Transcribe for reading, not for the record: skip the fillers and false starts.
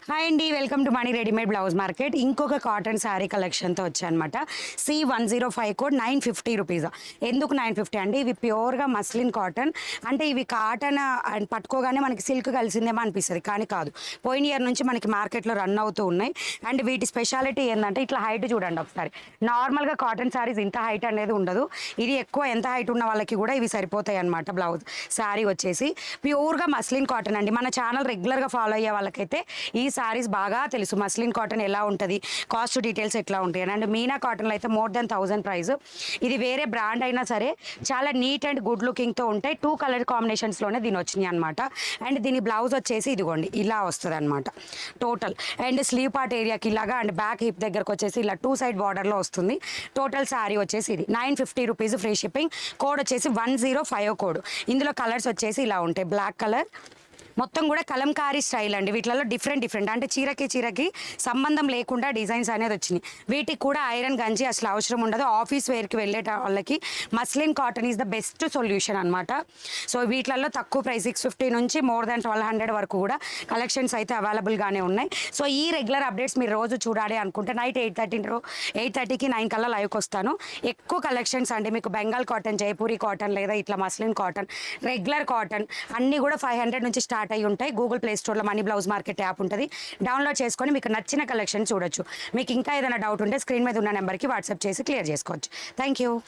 Hi అండి, welcome to money readymade blouse market. ఇంకొక cotton sari కలెక్షన్తో వచ్చాయన్నమాట. C105 code 950 rupees. ఎందుకు 950 అంటే ఇవి ప్యూర్గా మస్లిన్ కాటన్. అంటే ఇవి కాటన్ పట్టుకోగానే మనకి సిల్క్ కలిసిందేమో అనిపిస్తుంది, కానీ కాదు. పోయిన ఇయర్ నుంచి మనకి మార్కెట్లో రన్ అవుతూ ఉన్నాయి. అండ్ వీటి స్పెషాలిటీ ఏంటంటే ఇట్లా హైట్ చూడండి ఒకసారి. నార్మల్గా కాటన్ శారీస్ ఇంత హైట్ అనేది ఉండదు. ఇది ఎక్కువ ఎంత హైట్ ఉన్న వాళ్ళకి కూడా ఇవి సరిపోతాయి అనమాట. బ్లౌజ్ శారీ వచ్చేసి ప్యూర్గా మస్లిన్ కాటన్ అండి. మన ఛానల్ రెగ్యులర్గా ఫాలో అయ్యే వాళ్ళకైతే ఈ శారీస్ బాగా తెలుసు, మస్లిన్ కాటన్ ఎలా ఉంటుంది, కాస్ట్ డీటెయిల్స్ ఎట్లా ఉంటాయి. అండ్ మీనా కాటన్లో అయితే మోర్ దెన్ 1000 ప్రైస్. ఇది వేరే బ్రాండ్ అయినా సరే చాలా నీట్ అండ్ గుడ్ లుకింగ్తో ఉంటాయి. 2 కలర్ కాంబినేషన్స్లోనే దీని వచ్చినాయి అనమాట. అండ్ దీని బ్లౌజ్ వచ్చేసి ఇదిగోండి ఇలా వస్తుంది అనమాట టోటల్. అండ్ స్లీవ్ పార్ట్ ఏరియాకి ఇలాగా అండ్ బ్యాక్ హిప్ దగ్గరకు వచ్చేసి ఇలా 2 సైడ్ బార్డర్లో వస్తుంది. టోటల్ శారీ వచ్చేసి ఇది 950 రూపీస్. Free shipping. కోడ్ వచ్చేసి 105 కోడ్. ఇందులో కలర్స్ వచ్చేసి ఇలా ఉంటాయి. బ్లాక్ కలర్ మొత్తం కూడా కలంకారీ స్టైల్ అండి. వీటిలో డిఫరెంట్ అంటే చీరకి సంబంధం లేకుండా డిజైన్స్ అనేది వచ్చినాయి. వీటికి కూడా ఐరన్ గంజి అసలు అవసరం ఉండదు. ఆఫీస్ వేర్కి వెళ్ళే వాళ్ళకి muslin cotton is the best solution అనమాట. సో వీటిలలో తక్కువ ప్రైస్ 650 నుంచి మోర్ దాన్ 1200 వరకు కూడా కలెక్షన్స్ అయితే అవైలబుల్గానే ఉన్నాయి. సో ఈ రెగ్యులర్ అప్డేట్స్ మీరు రోజు చూడాలి అనుకుంటే నైట్ 8:30కి 9 కల్లా లైవ్కి వస్తాను. ఎక్కువ కలెక్షన్స్ అండి మీకు బెంగాల్ కాటన్, జైపూరి కాటన్ లేదా ఇట్లా మస్లిన్ కాటన్, రెగ్యులర్ కాటన్ అన్నీ కూడా 500 నుంచి స్టార్ట్ అయి ఉంటాయి. గూగుల్ ప్లే స్టోర్లో మనీ బ్లౌజ్ మార్కెట్ యాప్ ఉంటుంది. డౌన్లోడ్ చేసుకొని మీకు నచ్చిన కలెక్షన్ చూడొచ్చు. మీకు ఇంకా ఏదైనా డౌట్ ఉంటే స్క్రీన్ మీద ఉన్న నెంబర్కి వాట్సాప్ చేసి క్లియర్ చేసుకోవచ్చు. Thank you.